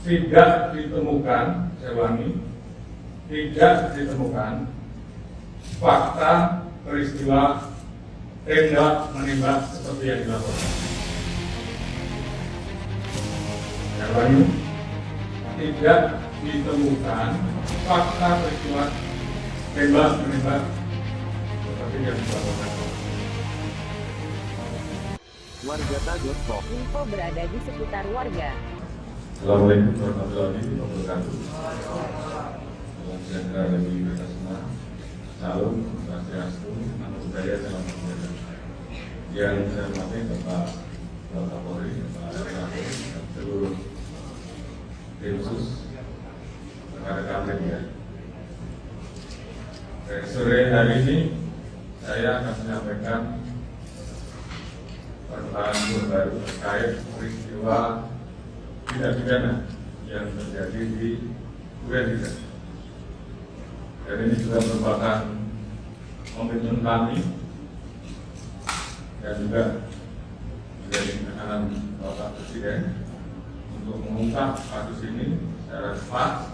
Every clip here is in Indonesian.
tidak ditemukan, saya ulangi, tidak ditemukan fakta peristiwa tembak menembak seperti yang dilaporkan. Saya ulangi, tidak ditemukan fakta peristiwa tembak menembak seperti yang dilaporkan. Wargata.com. Info berada di sekitar warga. Assalamualaikum warahmatullahi wabarakatuh. Salam sejahtera bagi kita semua. Salam, swastiastu, namo buddhaya, salam keluarga. Yang saya hormati Bapak Kapolri, Pak Kapolri, seluruh tim khusus, rekan-rekan media. Sore hari ini saya akan menyampaikan perkembangan baru terkait peristiwa tindak pidana yang terjadi di Duren 3. Dan ini juga merupakan komitmen kami dan juga menjadi tekanan Bapak Presiden untuk mengungkap kasus ini secara cepat,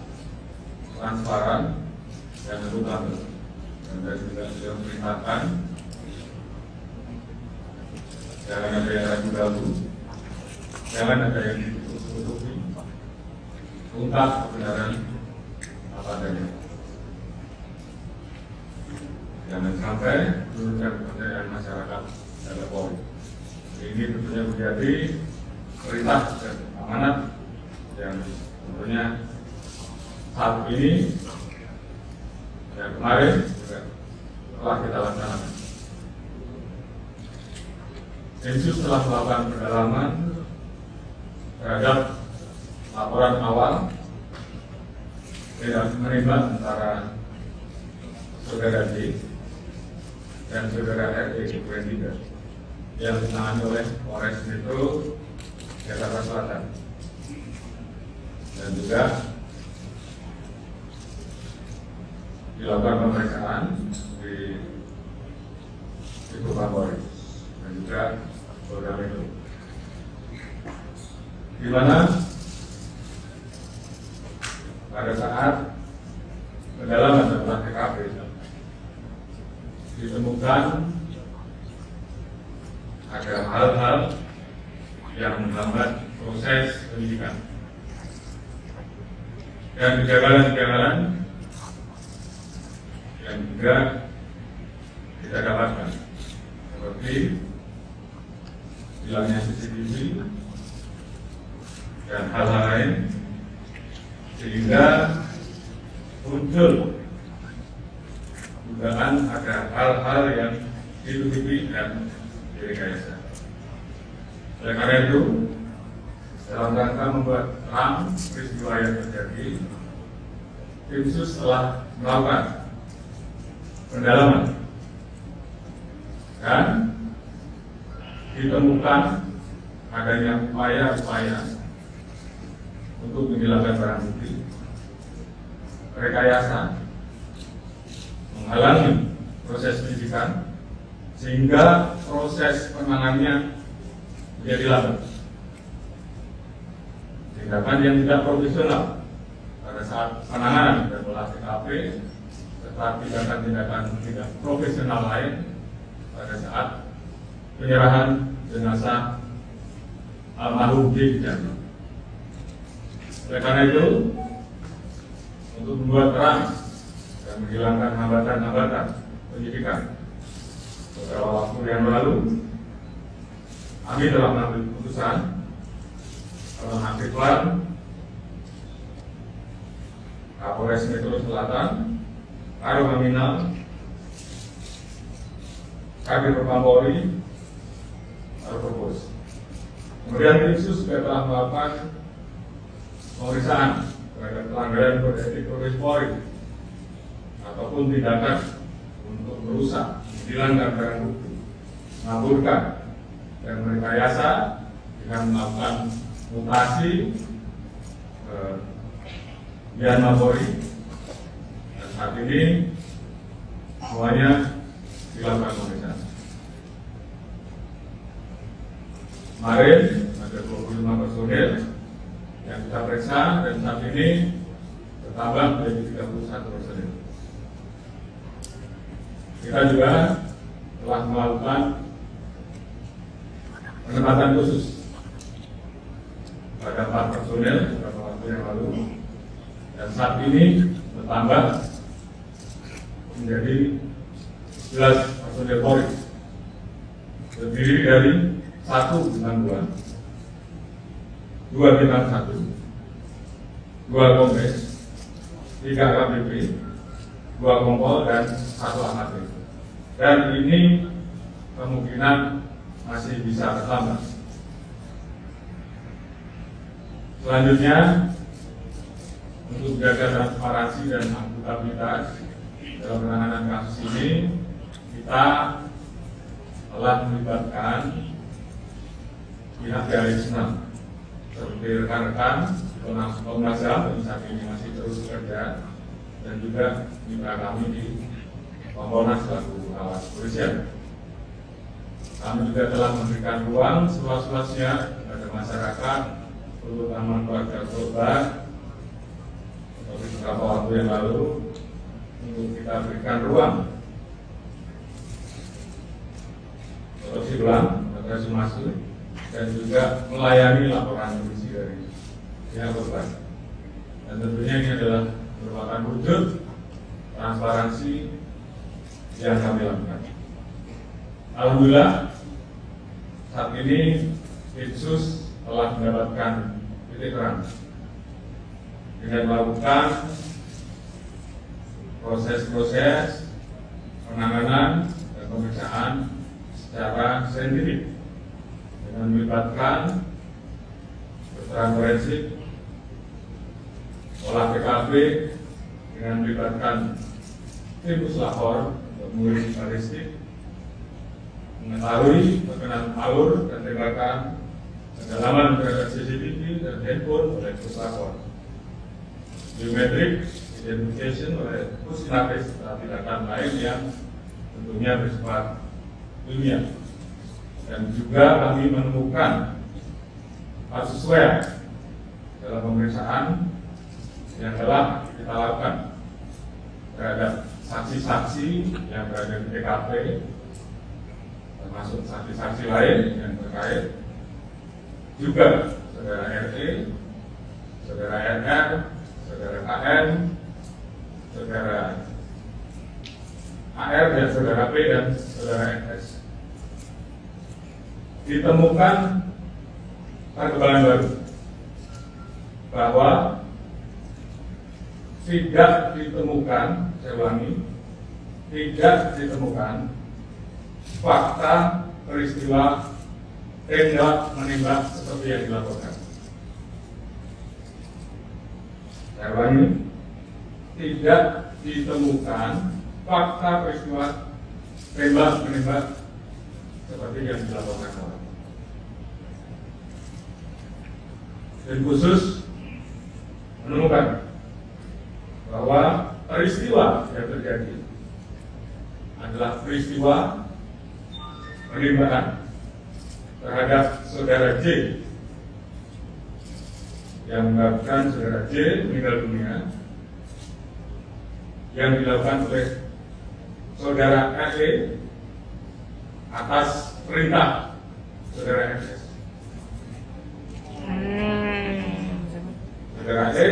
transparan, dan akuntabel. Dan saya juga sudah memerintahkan jangan ada yang ragu-ragu, jangan ada yang ditutup-tutupi, ungkap kebenaran apa adanya. Jangan sampai menurunkan kepercayaan masyarakat terhadap Polri. Ini tentunya menjadi perintah dan amanat yang tentunya saat ini dan kemarin juga telah kita laksanakan. Densus telah melakukan pendalaman terhadap laporan awal tidak menembak antara saudara D dan saudara RE di Duren 3 yang ditangani oleh Polres Metro Jakarta Selatan, dan juga dilakukan pemeriksaan di Polri dan juga Polda Metro, di mana pada saat pendalaman tentang TKP ditemukan ada hal-hal yang menghambat proses penyidikan dan kejanggalan-kejanggalan yang juga kita dapatkan, seperti hilangnya CCTV dan hal-hal lain, sehingga muncul dugaan ada hal-hal yang ditutupi dan direkayasa. Oleh karena itu, dalam rangka membuat terang peristiwa yang terjadi, tim sus telah melakukan pendalaman dan ditemukan adanya upaya-upaya untuk menghilangkan barang bukti, rekayasa, menghalangi proses penyidikan sehingga proses penanganannya menjadi lambat. Tindakan yang tidak profesional pada saat penanganan dan olah TKP, serta tindakan-tindakan tidak profesional lain pada saat penyerahan jenazah almarhum D. Oleh karena itu, untuk membuat terang dan menghilangkan hambatan-hambatan penyidikan, beberapa waktu yang lalu kami telah mengambil keputusan menonaktifkan Kapolres Metro Selatan, Karopaminal, Kabid Propam Polri, Provos. Kemudian tim sus juga telah melakukan pemeriksaan terhadap pelanggaran kode etik Profesi Polri ataupun tindakan untuk merusak, menghilangkan barang bukti, mengaburkan dan merekayasa dengan melakukan mutasi di Polri. Dan saat ini semuanya dilakukan pemeriksaan. Kemarin ada 25 personil yang kita periksa, dan saat ini bertambah menjadi 31 personil. Kita juga telah melakukan penempatan khusus pada 4 personil beberapa waktu yang lalu, dan saat ini bertambah menjadi 11 personil Polri, terdiri dari 1 bintang 2, 2 bintang 1, 2 kombes, 3 AKBP, 2 kompol, dan 1 AKP. Dan ini kemungkinan masih bisa bertambah. Selanjutnya, untuk menjaga transparansi dan akuntabilitas dalam penanganan kasus ini, kita telah melibatkan pihak dari eksternal seperti rekan-rekan Komnas HAM yang saat ini masih terus bekerja, dan juga mitra kami di Kompolnas selaku pengawas kepolisian. Kami juga telah memberikan ruang seluas-luasnya kepada masyarakat, terutama keluarga korban, seperti beberapa waktu yang lalu, untuk kita berikan ruang otopsi ulang atau ekshumasi, dan juga melayani laporan polisi dari pihak korban. Dan tentunya ini adalah merupakan wujud transparansi yang kami lakukan. Alhamdulillah, saat ini Itsus telah mendapatkan titik terang dengan melakukan proses-proses penanganan dan pemeriksaan secara saintifik dengan melibatkan keterangan forensik, olah TKP, dengan melibatkan tim puslapor untuk menguji balistik, mengetahui perkenalan alur dan tembakan, kedalaman terhadap CCTV dan handphone oleh puslapor, biometrik identification oleh puslapis dan tindakan lain yang tentunya bersifat ilmiah. Dan juga kami menemukan kasus swab dalam pemeriksaan yang telah kita lakukan terhadap saksi-saksi yang berada di TKP, termasuk saksi-saksi lain yang terkait, juga saudara RT, saudara RR, saudara KN, saudara AR, dan saudara P, dan saudara NS. Ditemukan perkembangan baru bahwa tidak ditemukan, saya ulangi, tidak ditemukan fakta peristiwa tembak menembak seperti yang dilaporkan. Saya ulangi, tidak ditemukan fakta peristiwa tembak menembak seperti yang dilaporkan orang. Dan khusus menemukan bahwa peristiwa yang terjadi adalah peristiwa penembakan terhadap saudara J yang menyebabkan saudara J meninggal dunia, yang dilakukan oleh saudara RE atas perintah saudara MS. Saudara E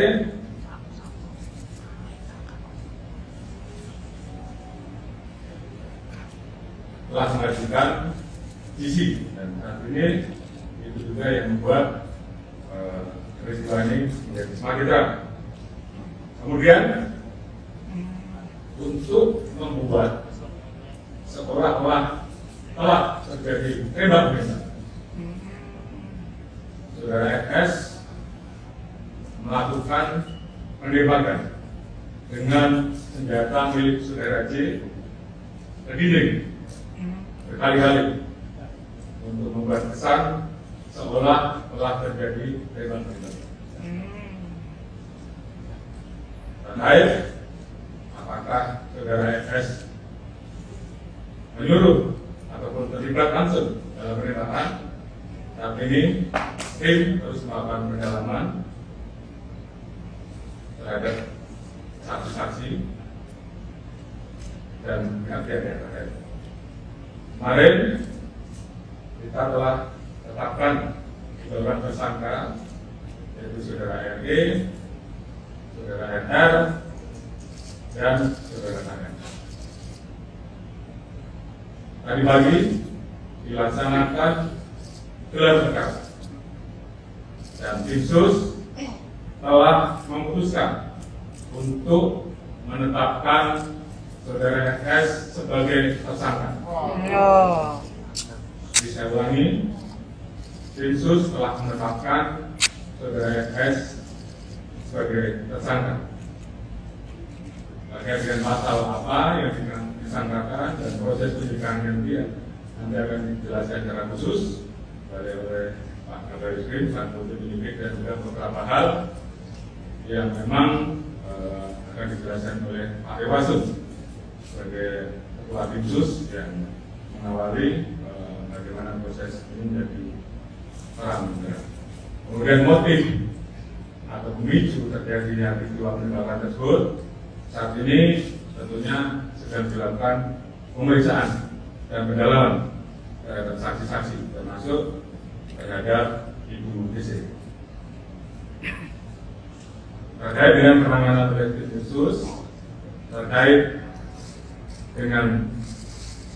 telah mengajukan GC, dan saat ini itu juga yang membuat peristiwa ini menjadi semakin terang. Kemudian untuk membuat seolah-olah telah terjadi tembak-menembak, saudara FS melakukan penembakan dengan senjata milik saudara J ke dinding berkali-kali untuk membuat kesan seolah telah terjadi tembak-menembak. Terkait apakah saudara FS menyuruh ataupun terlibat langsung dalam penembakan, saat ini tim terus melakukan pendalaman terhadap saksi-saksi dan pihak-pihak yang terkait. Kemarin kita telah tetapkan 3 orang tersangka, yaitu saudara RG, saudara RR, dan saudara KN. Tadi pagi dilaksanakan gelar perkara dan tim sus telah memutuskan untuk menetapkan saudara S sebagai tersangka. Jadi saya ulangi, tim sus telah menetapkan saudara S sebagai tersangka. Terkait dengan pasal apa yang disangkakan dan proses penyidikan dia nanti akan dijelaskan secara khusus oleh Pak Kabar Eskrim selaku penyidik dan juga beberapa hal yang memang akan dijelaskan oleh Pak Irwasum sebagai ketua tim sus yang mengawali bagaimana proses ini menjadi terang. Kemudian motif atau pemicu terjadinya peristiwa penembakan tersebut saat ini tentunya sedang dilakukan pemeriksaan dan pendalaman terhadap saksi-saksi termasuk terhadap Ibu DC. Terkait dengan penanganan oleh tim khusus terkait dengan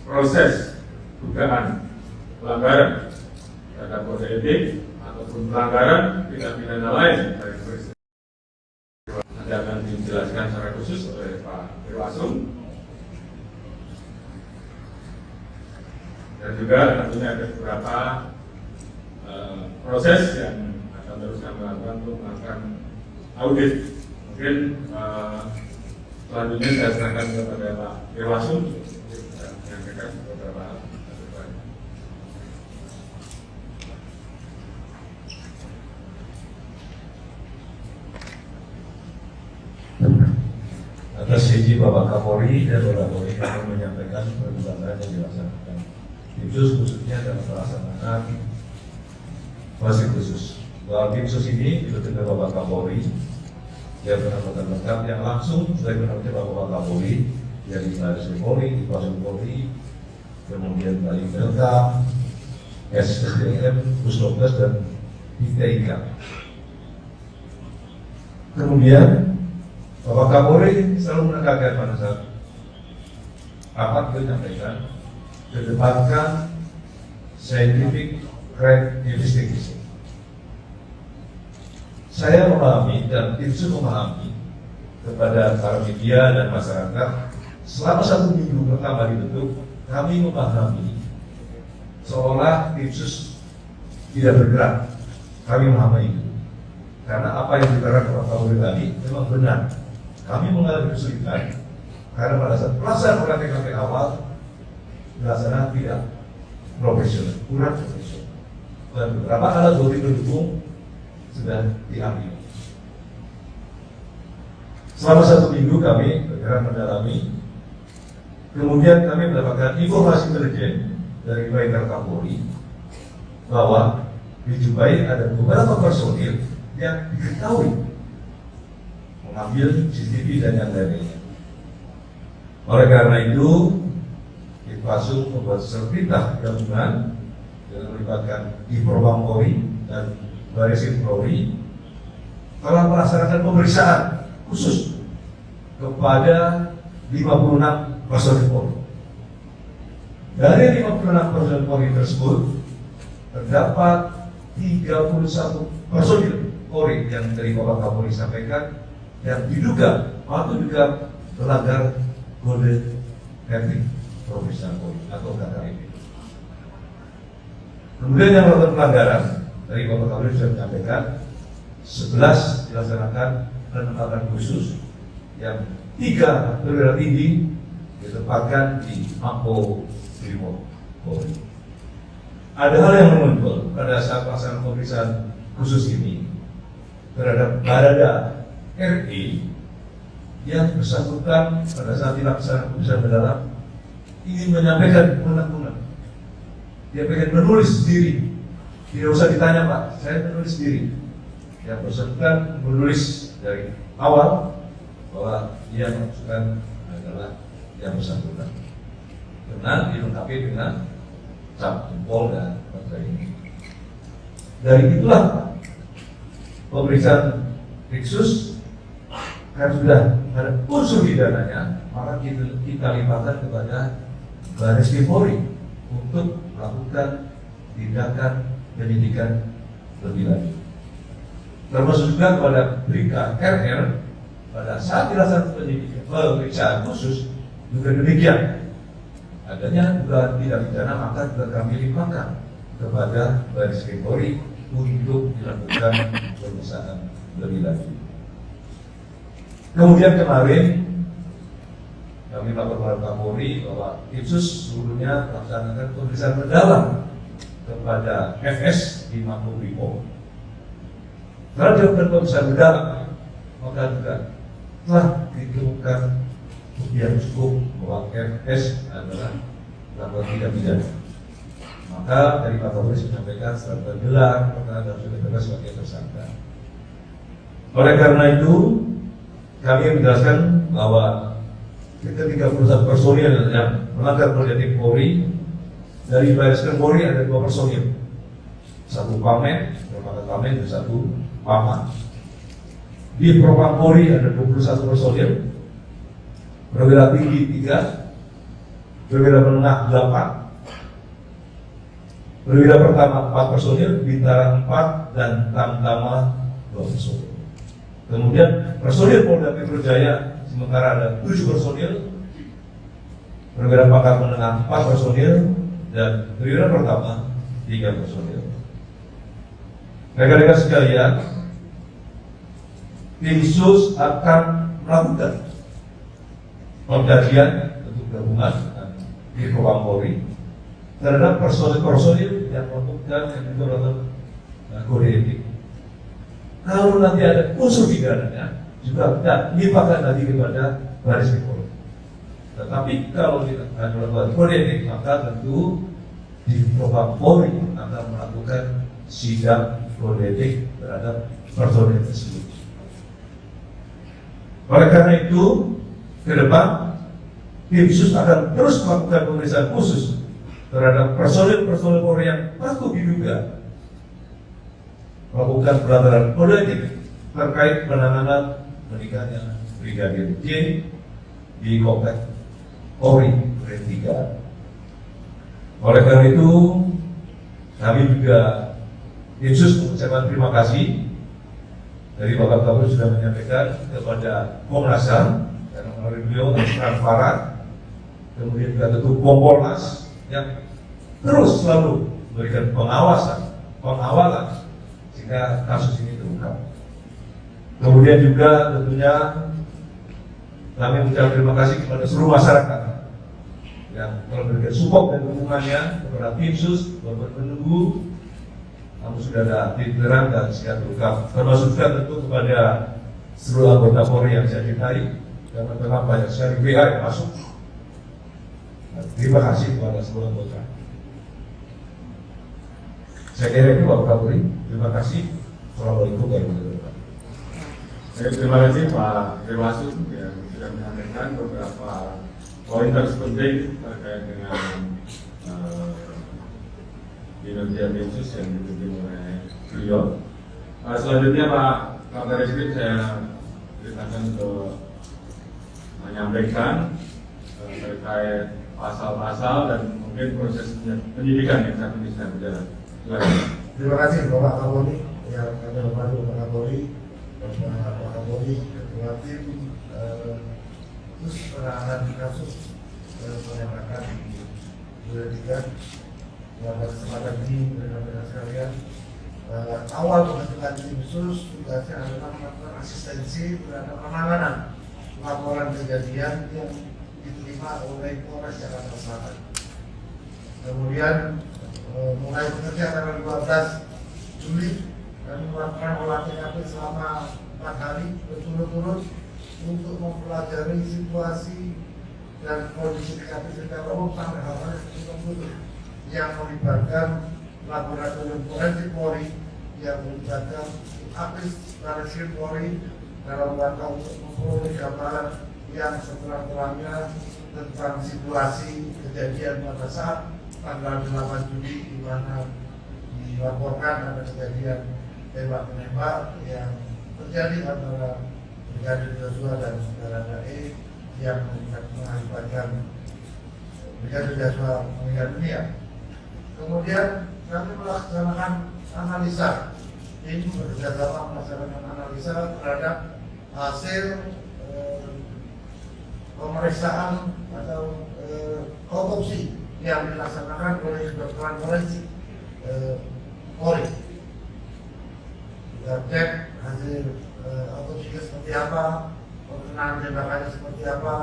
proses dugaan pelanggaran terhadap kode etik ataupun pelanggaran tindak pidana lain dari peristiwa nanti akan dijelaskan secara khusus oleh Pak Irwasum dan juga tentunya ada beberapa proses yang akan terus kami lakukan untuk melakukan audit. Mungkin selanjutnya saya serahkan kepada Pak Irwasum dan menyampaikan beberapa hal. Atas izin Bapak Kapolri dan Bapak Kapolri kami menyampaikan perkembangan yang dilaksanakan tim sus khususnya dalam pelaksanaan masih khusus. Bahwa tim sus ini dibentuk oleh Bapak Kapolri yang benar-benar lengkap yang langsung sebagai penasihat Bapak Kapolri dari Baris Polri, di Pasal Polri, kemudian dari Delta, SSDM, Pusdokes dan ITIK. Kemudian Bapak Kapolri selalu menekankan pada saat rapat menyampaikan kedepankan scientific crime investigation. Saya memahami dan tim sus memahami kepada para media dan masyarakat selama 1 minggu pertama dibentuk kami memahami seolah tim sus tidak bergerak. Kami memahami itu karena apa yang diterangkan Bapak Kapolri tadi memang benar. Kami mengalami kesulitan karena pada saat pelaksanaan olah TKP awal pelaksanaan tidak profesional, kurang profesional. Dan beberapa alat bukti pendukung sudah diambil. Selama 1 minggu kami bergerak mendalami. Kemudian kami mendapatkan informasi intelijen dari Baikar Kapolri bahwa di Jubai ada beberapa personil yang diketahui mengambil CCTV dan yang lainnya. Oleh karena itu, Itpasum membuat perintah gabungan dengan melibatkan Divpropam Polri dan Bariskrim Polri telah melaksanakan pemeriksaan khusus kepada 56 personil Polri. Dari 56 personil Polri tersebut terdapat 31 personil Polri yang dari Bapak Kapolri sampaikan yang diduga patut juga melanggar kode etik profesional Polri atau KKEP. Kemudian yang melakukan pelanggaran dari Bapak Kapolri sudah menyampaikan 11 dilaksanakan penempatan khusus yang 3 perwira tinggi ditempatkan di Mako Brimob Polri. Ada hal yang muncul pada saat pelaksanaan pemeriksaan khusus ini terhadap Barada RI yang bersangkutan pada saat dilaksanakan pemeriksaan mendalam ingin menyampaikan unek-unek. Dia pengen menulis sendiri, tidak usah ditanya Pak, saya menulis sendiri. yang bersangkutan menulis dari awal bahwa dia maksudkan adalah yang bersangkutan. Benar dilengkapi dengan cap jempol dan sebagainya. Dari itulah pemeriksaan Riksus kan sudah ada unsur pidananya, maka kita limpahkan kepada Baris Krim Polri untuk melakukan tindakan penyidikan lebih lanjut. Termasuk juga kepada Brigka RR pada saat dilaksanakan penyidikan pemeriksaan khusus juga demikian. Adanya dugaan tindak pidana maka juga kami limpahkan kepada Baris Krim Polri untuk dilakukan pemeriksaan lebih lanjut. Kemudian kemarin kami lapor kepada Kapolri bahwa tim sus sebelumnya melaksanakan pemeriksaan mendalam kepada FS di Makobrimob. Setelah dilakukan pemeriksaan mendalam, maka juga telah ditemukan bukti yang cukup bahwa FS adalah melakukan tindak pidana. Maka dari Pak Kapolri menyampaikan setelah tergelar perkara dan sudah ditetapkan sebagai tersangka. Oleh karena itu, kami menjelaskan bahwa ketika 31 personil yang melanggar kode etik Polri, dari Baris Krim Polri ada 2 personil, 1 Pamen, merupakan Pamen, dan 1 Paman. Di Propam Polri ada 21 personil, perwira tinggi 3, perwira menengah 8, perwira pertama 4 personil, bintara 4, dan tamtama 2 personil. Kemudian personil Polda Metro Jaya sementara ada 7 personil, perwira pangkat menengah 4 personil, dan perwira pertama 3 personil. Rekan-rekan sekalian, tim sus akan melakukan pengkajian untuk gabungan di Propam Polri terhadap personil-personil yang melakukan yang itu adalah kode etik. Kalau nanti ada unsur pidananya, juga kita limpahkan nanti kepada Baris Krim Polri. Tetapi kalau kita akan melakukan kode etik, maka tentu di Propam Polri akan melakukan sidang kode etik terhadap personil tersebut. Oleh karena itu, ke depan tim sus akan terus melakukan pemeriksaan khusus terhadap personil-personil Polri yang patut diduga melakukan pelanggaran kode etik terkait penanganan meninggalnya Brigadir J di Komplek Polri Duren 3. Oleh karena itu, kami juga tim sus mengucapkan terima kasih dari Bapak Kapolri sudah menyampaikan kepada Komnas HAM karena melalui beliau transparan, kemudian juga tentu Kompolnas yang terus selalu memberikan pengawalan sehingga kasus ini terungkap. Kemudian juga tentunya kami mengucapkan terima kasih kepada seluruh masyarakat yang telah memberikan support dan dukungannya kepada tim sus menunggu, namun sudah ada titik terang dan siap terungkap. Termasuk juga tentu kepada seluruh anggota Polri yang saya cintai karena telah banyak sekali WA yang masuk. Terima kasih kepada seluruh anggota. Saya kira itu Bapak Kapolri. Terima kasih. Assalamualaikum warahmatullahi wabarakatuh. Terima kasih Pak Irwasum yang sudah menyampaikan beberapa poin terpenting terkait dengan kinerja Densus yang dipimpin oleh beliau. Selanjutnya Pak Kabar Eskrim saya ceritakan untuk menyampaikan terkait pasal-pasal dan mungkin proses penyidikan yang saat ini sedang berjalan. Terima kasih Bapak Kapolri yang kami hormati Bapak Kapolri, Bapak Kapolri, Ketua Tim terus penanganan kasus penembakan di Duren 3. Pada kesempatan ini rekan-rekan sekalian, awal pembentukan tim khusus tugasnya adalah melakukan asistensi terhadap penanganan laporan kejadian yang diterima oleh Polres Jakarta Selatan. Kemudian mulai bekerja tanggal 12 Juli dan melakukan olah TKP selama 4 hari berturut-turut untuk mempelajari situasi dan kondisi TKP secara umum sampai hal-hal yang melibatkan laboratorium forensik Polri yang melibatkan Apis Baris Krim Polri dalam rangka untuk memperoleh gambaran yang seterang-terangnya tentang situasi kejadian pada saat tanggal 8 Juli di mana dilaporkan ada kejadian tembak-menembak yang terjadi antara Brigadir Joshua dan Saudara E yang mengakibatkan Brigadir Joshua meninggal dunia. Kemudian kami melaksanakan analisa, ini bekerjasama melaksanakan analisa terhadap hasil pemeriksaan atau otopsi yang dilaksanakan oleh kedokteran forensik Polri. Kita cek hasil otopsinya seperti apa, perkenaan tembakannya seperti apa,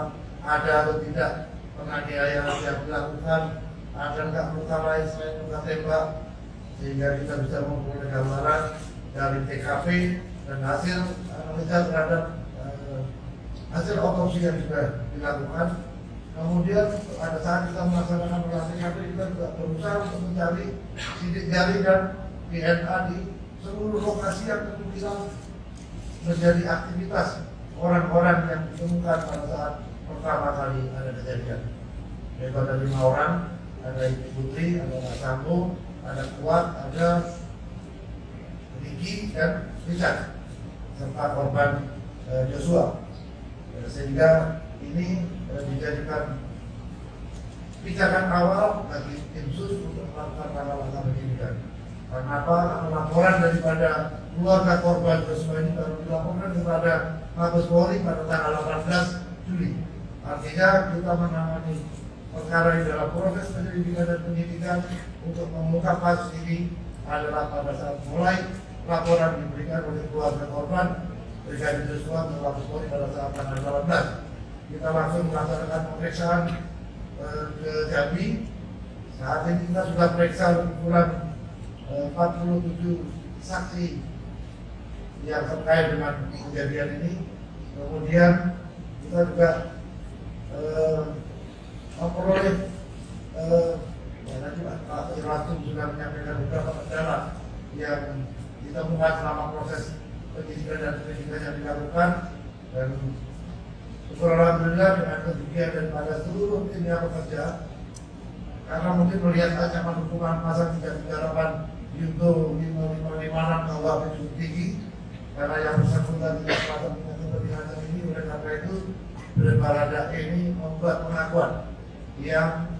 ada atau tidak penganiayaan yang dilakukan, ada nggak luka lain selain luka tembak, sehingga kita bisa memperoleh gambaran dari TKP dan hasil analisa terhadap hasil otopsi yang sudah dilakukan. Kemudian pada saat kita melaksanakan olah TKP, kita juga berusaha untuk mencari sidik jari dan DNA di seluruh lokasi yang kemungkinan menjadi aktivitas orang-orang yang ditemukan pada saat pertama kali ada kejadian. Yaitu ada 5 orang, ada Ibu Putri, ada Pak Sambo, ada Kuat, ada Riki dan Richard, serta korban Joshua. Sehingga ini dijadikan pijakan awal bagi tim sus untuk melakukan langkah-langkah penyidikan. Karena apa? Karena laporan daripada keluarga korban Joshua ini baru dilaporkan kepada Mabes Polri pada tanggal 18 Juli. Artinya kita menangani perkara ini dalam proses penyelidikan dan penyidikan untuk mengungkap kasus ini adalah pada saat mulai laporan diberikan oleh keluarga korban Brigadir Joshua ke Mabes Polri pada saat tanggal 18. Kita langsung melaksanakan pemeriksaan ke Jambi. Saat ini kita sudah periksa kumpulan 47 saksi yang terkait dengan kejadian ini. Kemudian kita juga memperoleh nanti Pak Irwasum sudah menyampaikan beberapa kendala yang ditemukan selama proses penyidikan dan penyelidikan yang dilakukan, dan alhamdulillah dengan kegigihan daripada seluruh tim yang bekerja, karena mungkin melihat ancaman hukuman pasal 338 Yunto 5556 KUHP cukup tinggi, karena yang bersangkutan tidak merasa punya kepentingan ini. Oleh karena itu Baradae ini membuat pengakuan yang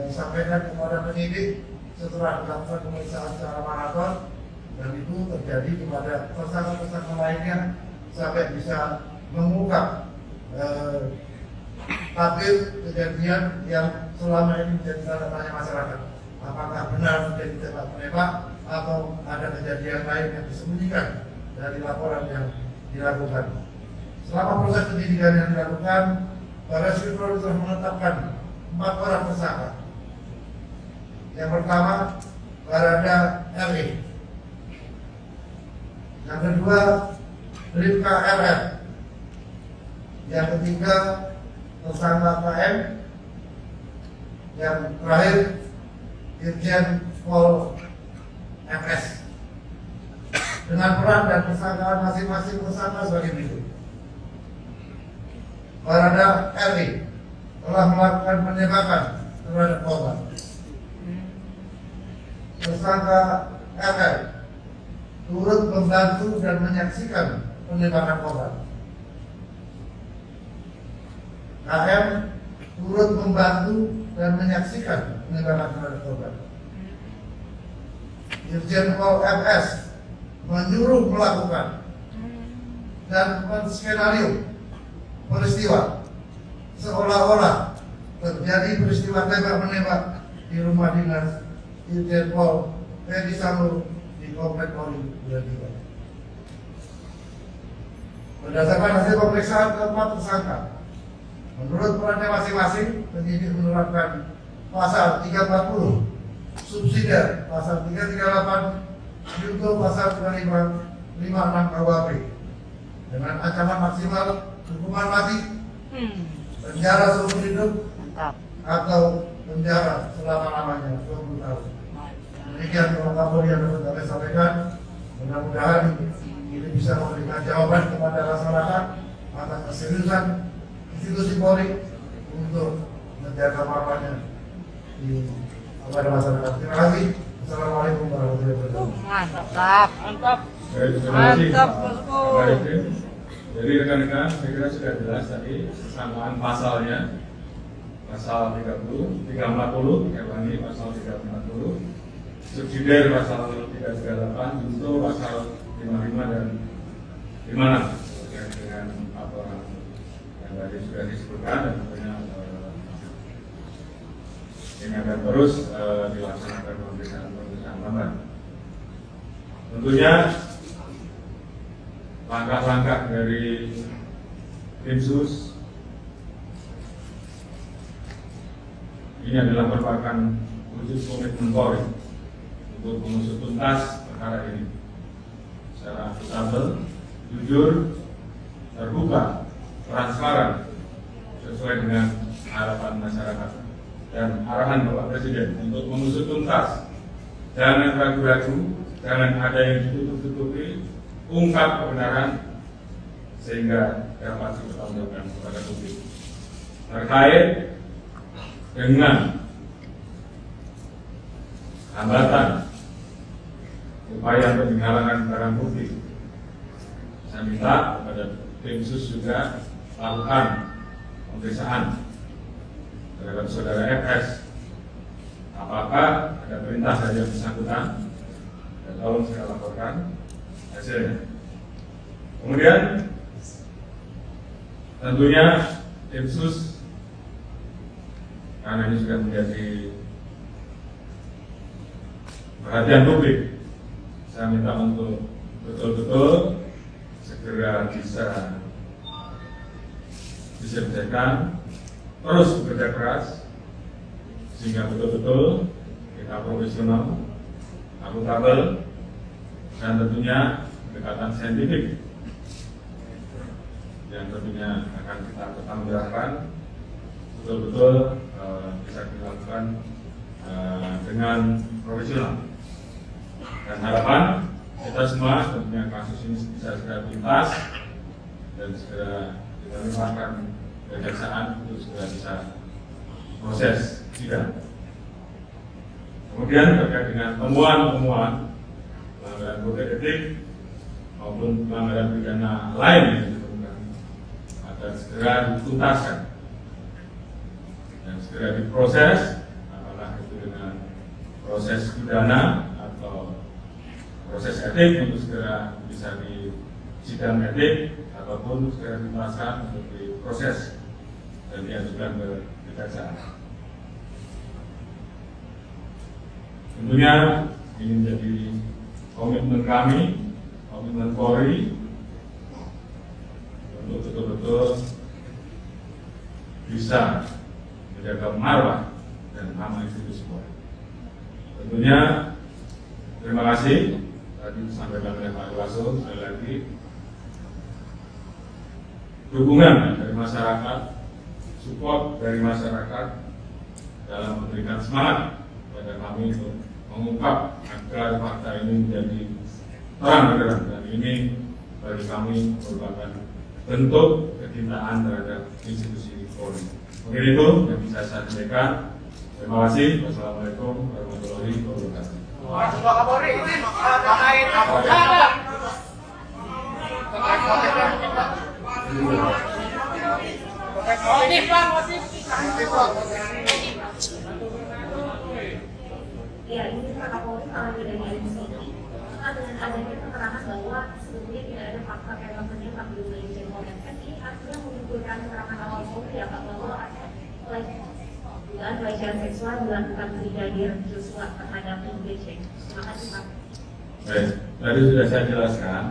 disampaikan kepada penyidik setelah dilakukan pemeriksaan secara maraton, dan itu terjadi kepada tersangka-tersangka lainnya sampai bisa mengungkap tabir kejadian yang selama ini menjadi tanda tanya masyarakat. Apakah benar menjadi tembak-menembak atau ada kejadian lain yang disembunyikan dari laporan yang dilakukan. Selama proses penyidikan yang dilakukan, Baris Krim Polri telah menetapkan 4 orang tersangka. Yang pertama, Barada RE. Yang kedua, Rifka RR. Yang ketiga, tersangka KM. Yang terakhir, Irjen Pol FS. Dengan peran dan persangkaan masing-masing tersangka sebagai berikut. Barada RE telah melakukan penembakan terhadap korban. Tersangka RR turut membantu dan menyaksikan penembakan korban. KM turut membantu dan menyaksikan penembakan terhadap korban. Irjen Pol FS menyuruh melakukan dan menskenario peristiwa seolah-olah terjadi peristiwa tembak-menembak di rumah dinas Irjen Pol Ferdi Sambo di Komplek Polri Duren 3. Berdasarkan hasil pemeriksaan keempat tersangka, menurut perannya masing-masing, penyidik menerapkan pasal 340 subsidiar, pasal 338 Yunto pasal 5556 KUHP dengan ancaman maksimal hukuman mati, penjara seumur hidup, atau penjara selama-lamanya 20 tahun. Demikian Bapak Kapolri yang dapat kami sampaikan. Mudah-mudahan ini bisa memberikan jawaban kepada masyarakat atas keseriusan institusi Polri untuk menjaga marwahnya kepada masyarakat. Terima kasih. Assalamualaikum warahmatullahi wabarakatuh. Mantap. Baik, terima kasih. Mantap, Pak Bosku. Arifin. Jadi rekan-rekan, saya kira sudah jelas tadi kesamaan pasalnya. Pasal 30, 340, ulangi pasal 340, subsidiar pasal 338, junto pasal 55 dan 56 terkait dengan apa yang tadi sudah disebutkan dan tentunya ini akan terus dilaksanakan pemeriksaan tambahan. Tentunya langkah-langkah dari tim sus ini adalah merupakan wujud komitmen Polri untuk mengusut tuntas perkara ini secara akuntabel, jujur, terbuka, transparan, sesuai dengan harapan masyarakat dan arahan Bapak Presiden untuk mengusut tuntas. Jangan ragu-ragu, jangan ada yang ditutup-tutupi, ungkap kebenaran sehingga dapat dipertanggungjawabkan kepada publik terkait dengan hambatan upaya untuk menghalangan barang bukti. Saya minta kepada tim sus juga lakukan pemeriksaan terhadap saudara FS. Apakah ada perintah dari yang bersangkutan? Dan tolong saya laporkan hasilnya. Kemudian tentunya tim sus karena ini sudah menjadi perhatian publik, saya minta untuk betul-betul segera bisa diselesaikan, terus bekerja keras sehingga betul-betul kita profesional, akuntabel, dan tentunya pendekatan saintifik yang tentunya akan kita pertanggungjawabkan betul-betul bisa dilakukan dengan profesional. Dan harapan kita semua tentunya kasus ini bisa segera tuntas dan segera kita limpahkan kejaksaan untuk segera bisa proses sidang. Kemudian terkait dengan temuan-temuan pelanggaran kode etik maupun pelanggaran pidana lain yang ditemukan akan segera dituntaskan dan segera diproses, apakah itu dengan proses pidana atau proses etik untuk segera bisa di sidang etik ataupun segera dituntaskan untuk diproses dan diajukan ke kejaksaan. Tentunya ini menjadi komitmen kami, komitmen Polri untuk betul-betul bisa menjaga marwah dan nama institusi Polri. Tentunya terima kasih tadi disampaikan oleh Pak Iwaso, sekali lagi dukungan dari masyarakat, support dari masyarakat dalam memberikan semangat kepada kami untuk mengungkap agar fakta ini menjadi terang benderang, dan ini bagi kami merupakan bentuk kecintaan terhadap institusi Polri. Mungkin itu yang bisa saya sampaikan. Terima kasih. Wassalamualaikum warahmatullahi wabarakatuh. Pak Kapolri, ini terkait motif Pak, motif. Ya, ini Pak Kapolri kalau dari LC dengan adanya keterangan bahwa sebetulnya tidak ada fakta relevannya Pak Budi Irjen Pol FS, ini artinya menyimpulkan keterangan awal Polri ya Pak bahwa ada dugaan pelecehan seksual dilakukan Brigadir Joshua terhadap BC. Terima kasih Pak. Baik, tadi sudah saya jelaskan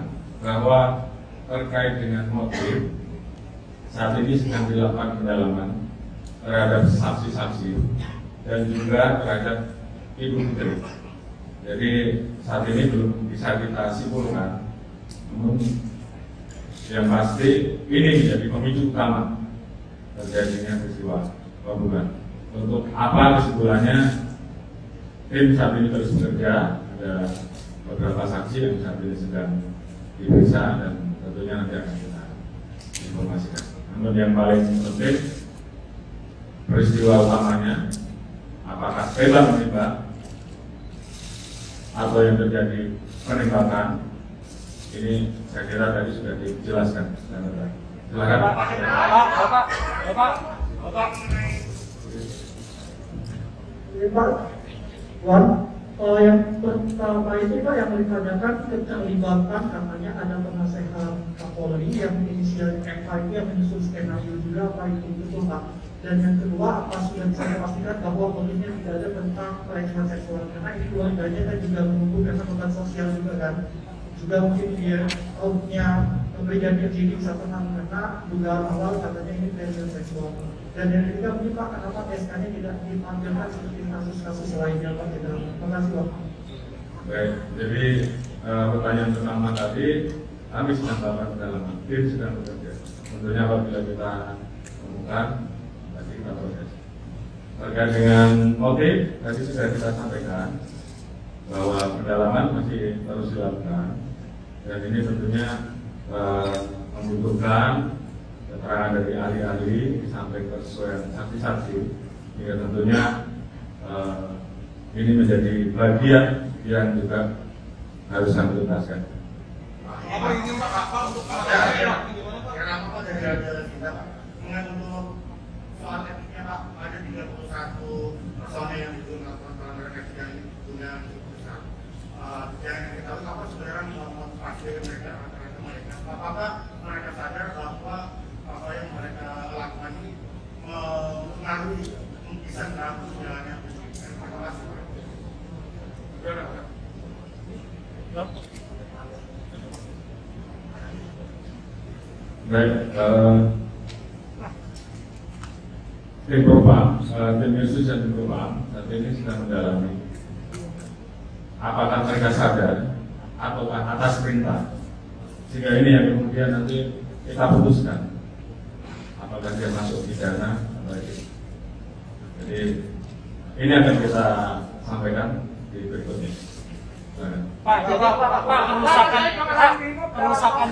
bahwa terkait dengan motif saat ini sedang dilakukan pendalaman terhadap saksi-saksi dan juga terhadap Ibu Putri. Jadi saat ini belum bisa kita simpulkan, namun yang pasti ini menjadi pemicu utama terjadinya peristiwa pembunuhan. Untuk apa kesimpulannya, tim saat ini terus bekerja, ada beberapa saksi yang saat ini sedang diperiksa dan tentunya nanti akan kita informasikan. Namun yang paling penting peristiwa utamanya apakah tembak menembak atau yang terjadi penembakan ini saya kira tadi sudah dijelaskan. Silakan. Bapak. Pak, yang pertama itu Pak yang ditanyakan keterlibatan katanya ada penasehat Kapolri yang inisial FH itu yang menyusun skenario juga apa itu betul Pak. Dan yang kedua apa sudah bisa dipastikan bahwa motifnya tidak ada tentang pelecehan seksual karena itu keluarganya kan juga menunggu keselamatan sosial juga kan. Juga mungkin dia punya Brigadir J bisa pernah karena dugaan awal katanya ini pelecehan seksual. Dan yang ketiga mungkin Pak, kenapa SK-nya tidak dipanggilkan seperti kasus-kasus lainnya Pak? Terima kasih Pak. Baik, jadi pertanyaan pertama tadi kami sedang melakukan pendalaman, tim sedang bekerja. Tentunya apabila kita temukan, nanti kita proses. Terkait dengan motif, tadi sudah kita sampaikan bahwa pendalaman masih terus dilakukan dan ini tentunya membutuhkan keterangan dari ahli-ahli sampai kesesuaian saksi-saksi hingga tentunya ini menjadi bagian yang juga harus kami tuntaskan. Apa ini Pak? Apa untuk Kenapa dari kita mengandung soal etiknya Pak? Ada 31 personel yang itu melakukan pelanggaran etik yang punya keputusan. Yang kita tahu apa sebenarnya motivasi mereka rata-rata mereka. Apakah mereka sadar bahwa apa yang mereka lakukan ini mengaruhi bisa dalam jalannya penyidikan? Terima kasih Pak. Baik, tim Propam, tim Yesus dan tim Propam saat ini sedang mendalami apakah mereka sadar ataukah atas perintah, sehingga ini yang kemudian nanti kita putuskan apakah dia masuk pidana atau tidak. Jadi ini akan kita sampaikan di berikutnya. Pak, jadi kerusakan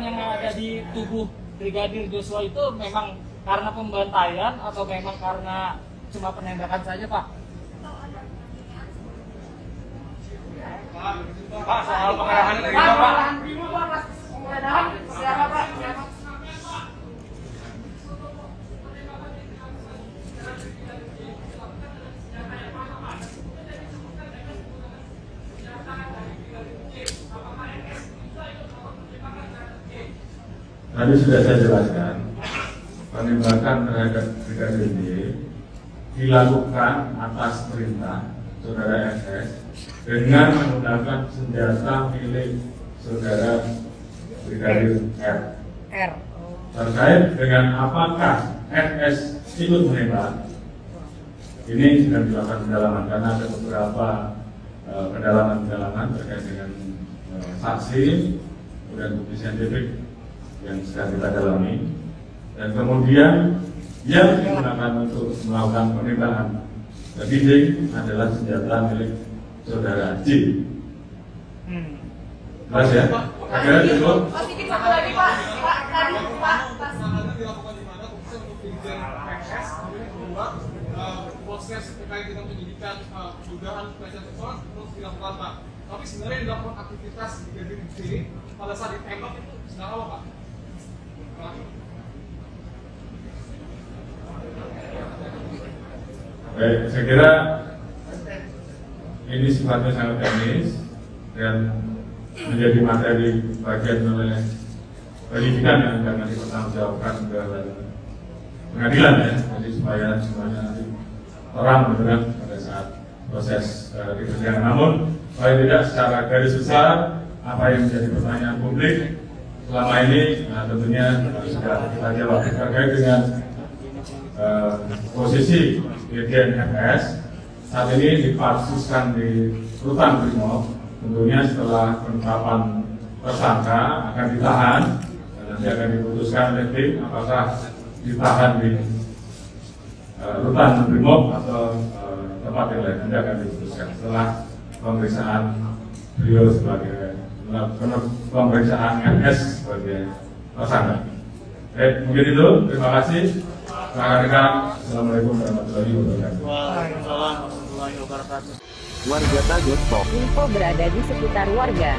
yang ada di tubuh Brigadir Joshua itu memang karena pembantaian atau memang karena cuma penembakan saja Pak? Pak, soal pengarahan Pak. Penggeledahan siapa Pak? Tadi sudah saya jelaskan, penembakan terhadap Brigadir J dilakukan atas perintah saudara SS dengan menggunakan senjata milik saudara Brigadir R. Terkait dengan apakah FS ikut menembak, ini sedang dilakukan pendalaman karena ada beberapa pendalaman terkait dengan saksi dan bukti saintifik yang sedang kita dalami, dan kemudian yang digunakan untuk melakukan penembakan Brigadir adalah senjata milik saudara J. Jelas ya? Akhirnya cukup. Sedikit satu lagi Pak. Pak, tadi Pak. Dilakukan di mana khususnya untuk Brigjen FS, kemudian kedua proses terkait dengan penyidikan dugaan pelecehan seksual terus dilakukan Pak. Tapi sebenarnya yang dilakukan aktivitas Brigadir J pada saat ditembak itu sedang apa Pak? Baik, saya kira ini sifatnya sangat teknis dan menjadi materi bagian oleh penyidikan yang akan nanti bertanggungjawabkan ke pengadilan ya, jadi supaya semuanya nanti terang benar pada saat proses di persidangan. Namun, paling tidak secara garis besar apa yang menjadi pertanyaan publik selama ini tentunya sudah kita jawab terkait dengan posisi Brigjen FS saat ini dipassuskan di Rutan Brimob. Tentunya setelah penetapan tersangka akan ditahan dan nanti akan diputuskan oleh tim apakah ditahan di Rutan Brimob atau tempat yang lain, nanti akan diputuskan setelah pemeriksaan beliau sebagai pemeriksaan NS sebagai tersangka. Mungkin itu. Terima kasih. Rekan-rekan, Assalamualaikum warahmatullahi wabarakatuh. Warga Tagos Talk. Info berada di sekitar warga.